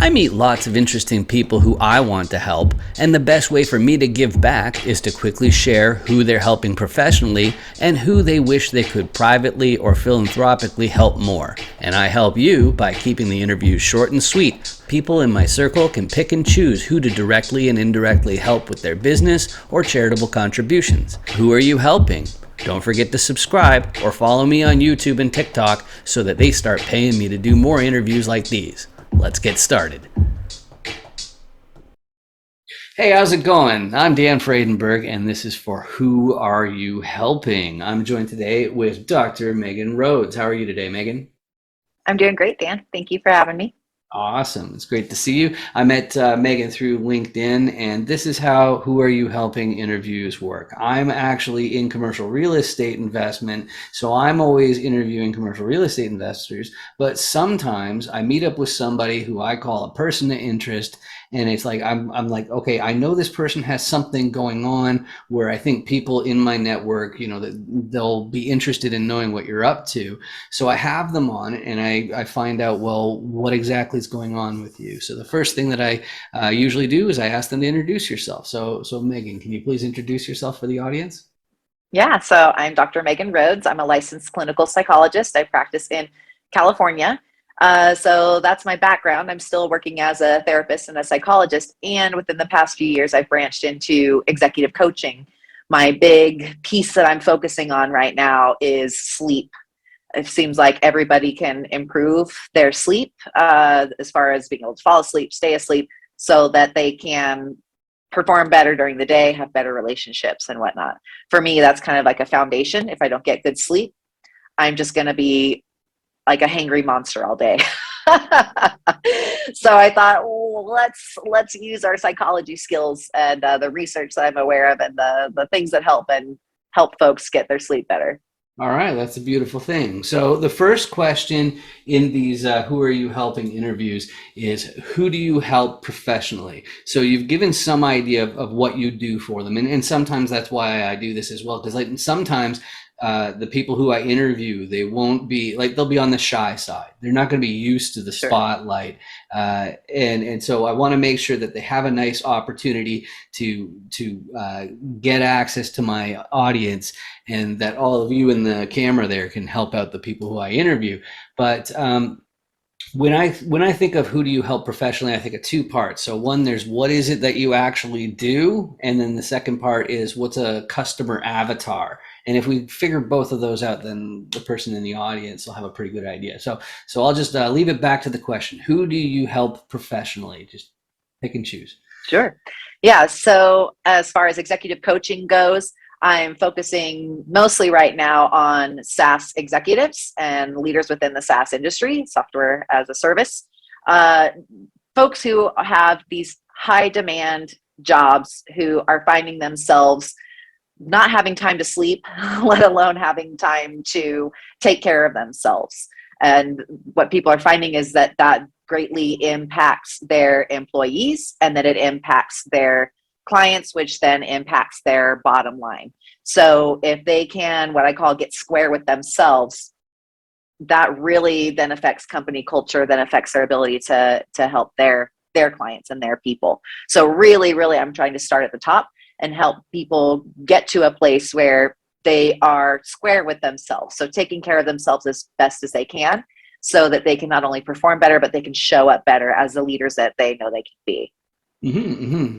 I meet lots of interesting people who I want to help, and the best way for me to give back is to quickly share who they're helping professionally and who they wish they could privately or philanthropically help more. And I help you by keeping the interviews short and sweet. People in my circle can pick and choose who to directly and indirectly help with their business or charitable contributions. Who are you helping? Don't forget to subscribe or follow me on YouTube and TikTok so that they start paying me to do more interviews like these. Let's get started. Hey, how's it going? I'm Dan Fredenberg, and this is for Who Are You Helping? I'm joined today with Dr. Megan Rhoads. How are you today, Megan? I'm doing great, Dan. Thank you for having me. Awesome. It's great to see you. I met Megan through LinkedIn, and this is how Who Are You Helping interviews work. I'm actually in commercial real estate investment, so I'm always interviewing commercial real estate investors, but sometimes I meet up with somebody who I call a person of interest, and it's like I'm like, okay, I know this person has something going on where I think people in my network, that they'll be interested in knowing what you're up to. So I have them on, and I find out, well, what exactly is going on with you. So the first thing that I usually do is I ask them to introduce yourself. So Megan, can you please introduce yourself for the audience? Yeah, so I'm Dr. Megan Rhoads. I'm a licensed clinical psychologist. I practice in California. So that's my background. I'm still working as a therapist and a psychologist. And within the past few years, I've branched into executive coaching. My big piece that I'm focusing on right now is sleep. It seems like everybody can improve their sleep as far as being able to fall asleep, stay asleep, so that they can perform better during the day, have better relationships and whatnot. For me, that's kind of like a foundation. If I don't get good sleep, I'm just going to be like a hangry monster all day. So I thought, let's use our psychology skills and the research that I'm aware of and the things that help folks get their sleep better. All right, that's a beautiful thing. So the first question in these Who Are You Helping interviews is, who do you help professionally? So you've given some idea of what you do for them. And sometimes that's why I do this as well. Because like sometimes the people who I interview, they won't be like, they'll be on the shy side. They're not going to be used to the Sure. spotlight. And so I want to make sure that they have a nice opportunity to get access to my audience, and that all of you in the camera there can help out the people who I interview. But when I think of who do you help professionally, I think of two parts. So one, there's what is it that you actually do, and then the second part is what's a customer avatar. And if we figure both of those out, then the person in the audience will have a pretty good idea. So I'll just leave it back to the question: who do you help professionally? Just pick and choose. Sure. Yeah. So as far as executive coaching goes, I'm focusing mostly right now on SaaS executives and leaders within the SaaS industry, software as a service. Uh, Folks who have these high demand jobs who are finding themselves not having time to sleep, let alone having time to take care of themselves. And what people are finding is that greatly impacts their employees, and that it impacts their clients, which then impacts their bottom line. So if they can, what I call, get square with themselves, that really then affects company culture, then affects their ability to help their clients and their people. So really, I'm trying to start at the top and help people get to a place where they are square with themselves. So taking care of themselves as best as they can, so that they can not only perform better, but they can show up better as the leaders that they know they can be.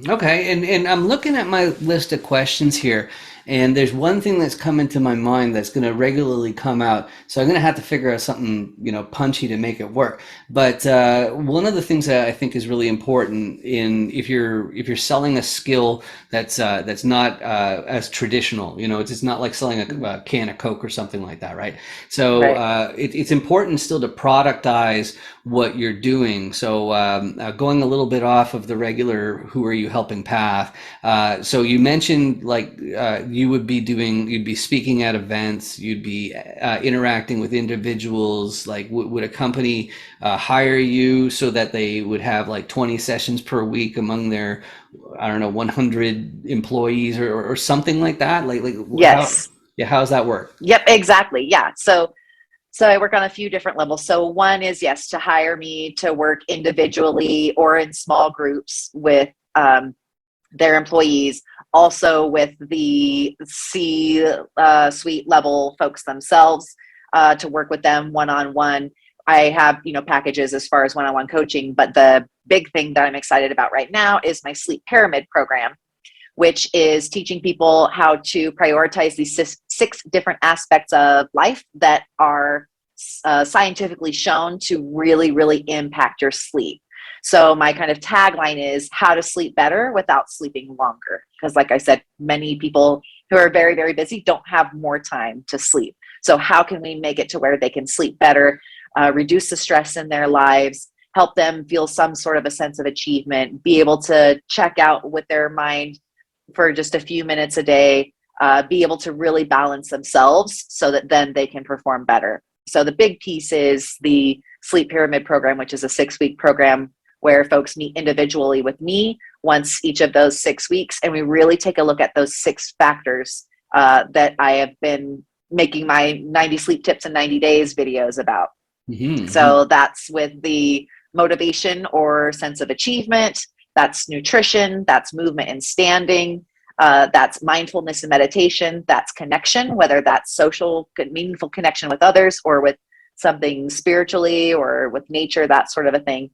Okay, and I'm looking at my list of questions here, and there's one thing that's come into my mind that's going to regularly come out. So I'm going to have to figure out something, punchy to make it work. But one of the things that I think is really important in if you're selling a skill that's not as traditional, it's not like selling a can of Coke or something like that, right? So Right. it's important still to productize what you're doing. So going a little bit off of the regular Who Are You Helping path. So you mentioned like you'd be speaking at events, you'd be interacting with individuals. Like would a company hire you so that they would have like 20 sessions per week among their, I don't know, 100 employees or something like that? Like how, Yes. yeah, how does that work? Yep, exactly. Yeah. So So I work on a few different levels. So one is, yes, to hire me to work individually or in small groups with their employees, also with the C-suite level folks themselves, to work with them one-on-one. I have, packages as far as one-on-one coaching, but the big thing that I'm excited about right now is my sleep pyramid program, which is teaching people how to prioritize these six different aspects of life that are scientifically shown to really, really impact your sleep. So my kind of tagline is how to sleep better without sleeping longer. Because like I said, many people who are very, very busy don't have more time to sleep. So how can we make it to where they can sleep better, reduce the stress in their lives, help them feel some sort of a sense of achievement, be able to check out with their mind for just a few minutes a day, be able to really balance themselves so that then they can perform better. So the big piece is the Sleep Pyramid program, which is a 6-week program where folks meet individually with me once each of those 6 weeks. And we really take a look at those 6 factors that I have been making my 90 sleep tips in 90 days videos about. Mm-hmm. So that's with the motivation or sense of achievement, that's nutrition, that's movement and standing, that's mindfulness and meditation, that's connection, whether that's social, meaningful connection with others or with something spiritually or with nature, that sort of a thing.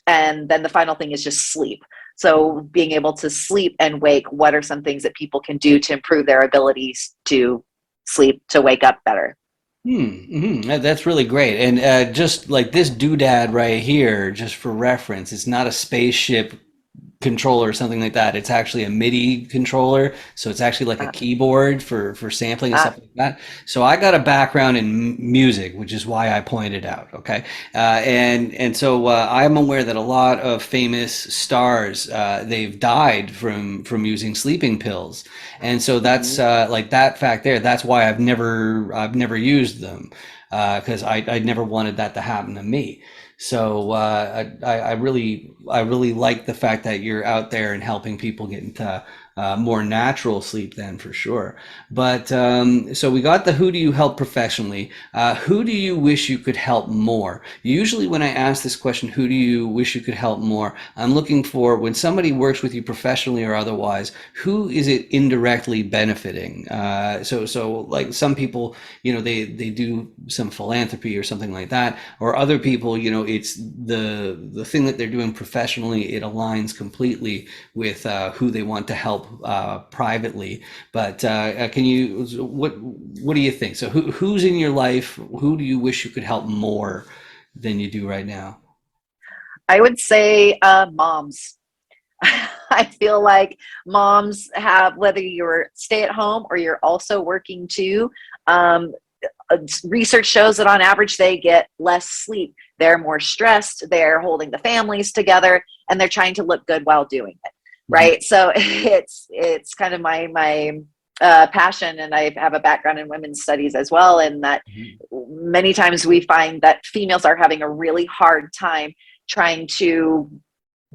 And then the final thing is just sleep. So being able to sleep and wake, what are some things that people can do to improve their abilities to sleep, to wake up better? That's really great. And just like this doodad right here, just for reference, it's not a spaceship controller or something like that. It's actually a MIDI controller, so it's actually like a Uh, keyboard for sampling and uh, stuff like that. So I got a background in music, which is why I pointed out. Okay, and so I'm aware that a lot of famous stars they've died from using sleeping pills, and so that's mhm. like that fact there. That's why I've never used them because I never wanted that to happen to me. So I really like the fact that you're out there and helping people get into more natural sleep then for sure. But so we got the who do you help professionally? Who do you wish you could help more? Usually when I ask this question, who do you wish you could help more? I'm looking for when somebody works with you professionally or otherwise, who is it indirectly benefiting? So like some people, they do some philanthropy or something like that, or other people, it's the thing that they're doing professionally. It aligns completely with who they want to help privately. But can you what do you think? So who's in your life? Who do you wish you could help more than you do right now? I would say moms. I feel like moms have, whether you're stay at home or you're also working too, um, research shows that on average they get less sleep. They're more stressed, they're holding the families together, and they're trying to look good while doing it. Mhm. Right. So it's kind of my passion, and I have a background in women's studies as well. And that Mhm. many times we find that females are having a really hard time trying to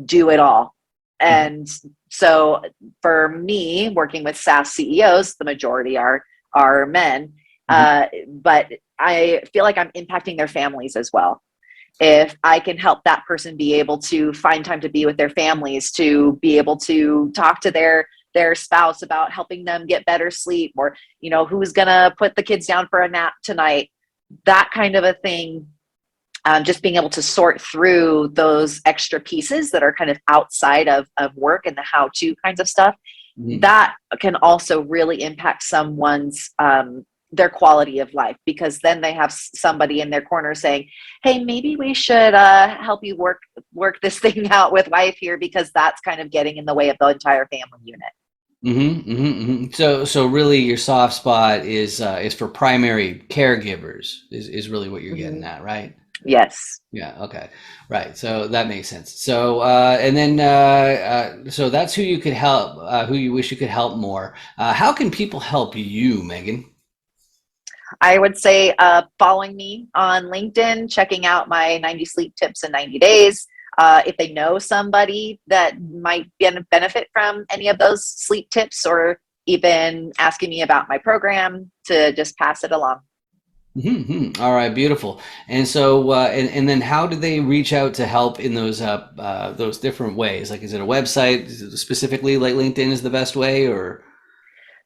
do it all. Mhm. And so for me, working with SaaS CEOs, the majority are men, Mhm. but I feel like I'm impacting their families as well. If I can help that person be able to find time to be with their families, to be able to talk to their spouse about helping them get better sleep, or who's gonna put the kids down for a nap tonight, that kind of a thing, just being able to sort through those extra pieces that are kind of outside of work and the how-to kinds of stuff, Mhm. that can also really impact someone's their quality of life, because then they have somebody in their corner saying, hey, maybe we should help you work this thing out with wife here, because that's kind of getting in the way of the entire family unit. So really your soft spot is for primary caregivers is really what you're getting Hmm. at, right? Yes. Yeah, okay. Right. So that makes sense. So and then so that's who you could help, who you wish you could help more. How can people help you, Megan? I would say following me on LinkedIn, checking out my 90 sleep tips in 90 days. If they know somebody that might benefit from any of those sleep tips, or even asking me about my program, to just pass it along. All right, beautiful. And so, and then how do they reach out to help in those different ways? Like, is it a website specifically? Like LinkedIn is the best way, or?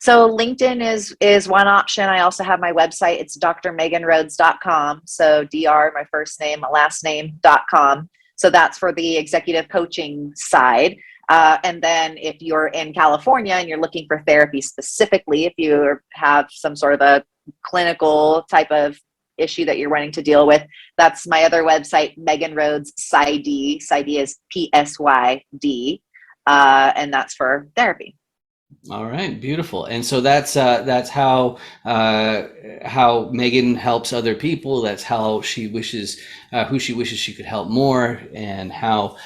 So LinkedIn is one option. I also have my website. It's drmeganrhoads.com. So DR, my first name, my last name.com. So that's for the executive coaching side. And then if you're in California and you're looking for therapy specifically, if you have some sort of a clinical type of issue that you're wanting to deal with, that's my other website, Megan Rhoads PsyD. PsyD is PSYD. And that's for therapy. All right, beautiful. And so that's how Megan helps other people. That's how she wishes who she wishes she could help more, and how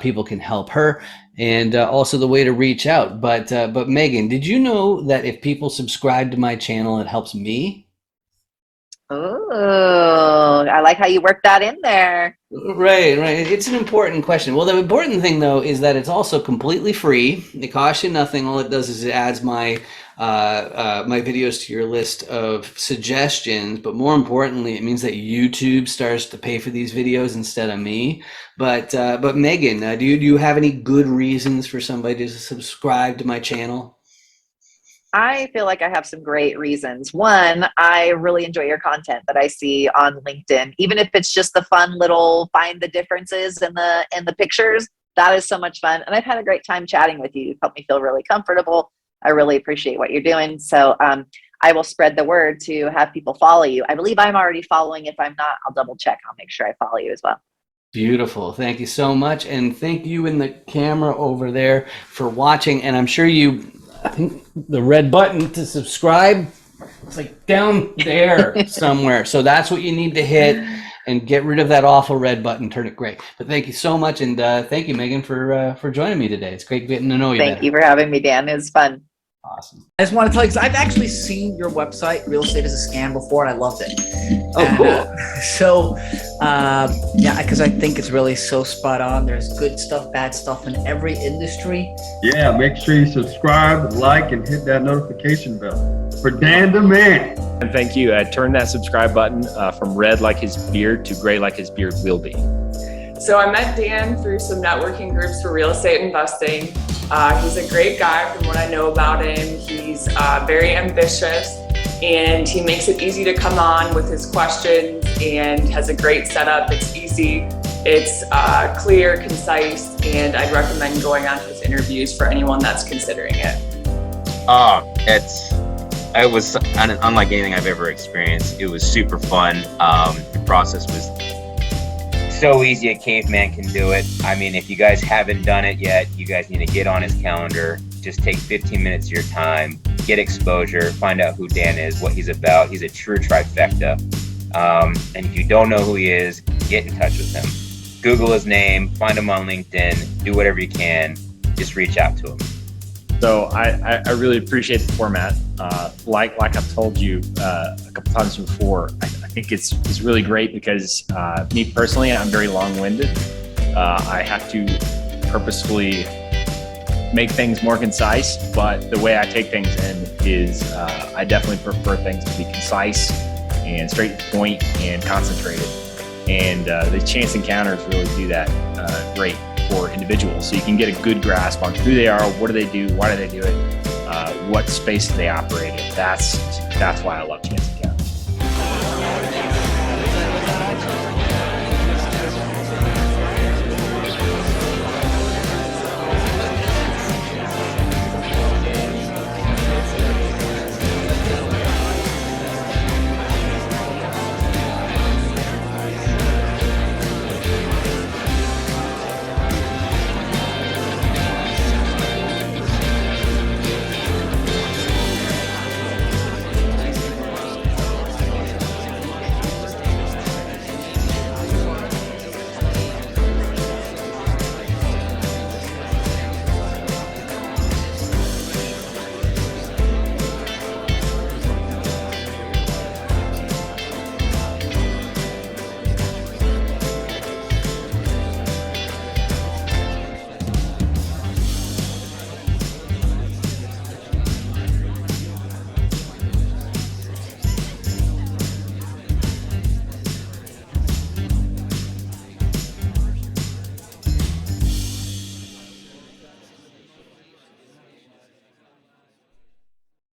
people can help her, and also the way to reach out. But Megan, did you know that if people subscribe to my channel, it helps me? Oh, I like how you worked that in there. Right, right. It's an important question. Well, the important thing though is that it's also completely free. It costs you nothing. All it does is it adds my videos to your list of suggestions. But more importantly, it means that YouTube starts to pay for these videos instead of me. But Megan, do you have any good reasons for somebody to subscribe to my channel? I feel like I have some great reasons. One, I really enjoy your content that I see on LinkedIn, even if it's just the fun little find the differences in the pictures. That is so much fun, and I've had a great time chatting with you. You've helped me feel really comfortable. I really appreciate what you're doing. So I will spread the word to have people follow you. I believe I'm already following. If I'm not, I'll double check. I'll make sure I follow you as well. Beautiful. Thank you so much. And thank you in the camera over there for watching. And I'm sure I think the red button to subscribe, it's like down there somewhere. So that's what you need to hit and get rid of that awful red button, turn it gray. But thank you so much. And thank you, Megan, for joining me today. It's great getting to know you Thank better. you for having me, Dan. It was fun. Awesome. I just want to tell you, because I've actually seen your website, Real Estate is a Scam, before, and I loved it. Oh, cool. Yeah, because I think it's really so spot on. There's good stuff, bad stuff in every industry. Yeah, make sure you subscribe, like, and hit that notification bell. For Dan the Man. And thank you. Turn that subscribe button from red like his beard to gray like his beard will be. So I met Dan through some networking groups for real estate investing. He's a great guy from what I know about him. He's very ambitious, and he makes it easy to come on with his questions, and has a great setup. It's easy, it's clear, concise, and I'd recommend going on his interviews for anyone that's considering it. It was unlike anything I've ever experienced. It was super fun. The process was so easy a caveman can do it. I mean, if you guys haven't done it yet, you guys need to get on his calendar. Just take 15 minutes of your time, get exposure, find out who Dan is, what he's about. He's a true trifecta. And if you don't know who he is, get in touch with him. Google his name, find him on LinkedIn, do whatever you can, just reach out to him. So I really appreciate the format. Like I've told you a couple times before, I think it's really great because me personally, I'm very long-winded. I have to purposefully make things more concise, but the way I take things in is I definitely prefer things to be concise and straight to the point and concentrated. And the chance encounters really do that great for individuals. So you can get a good grasp on who they are, what do they do, why do they do it, what space do they operate in. That's why I love chance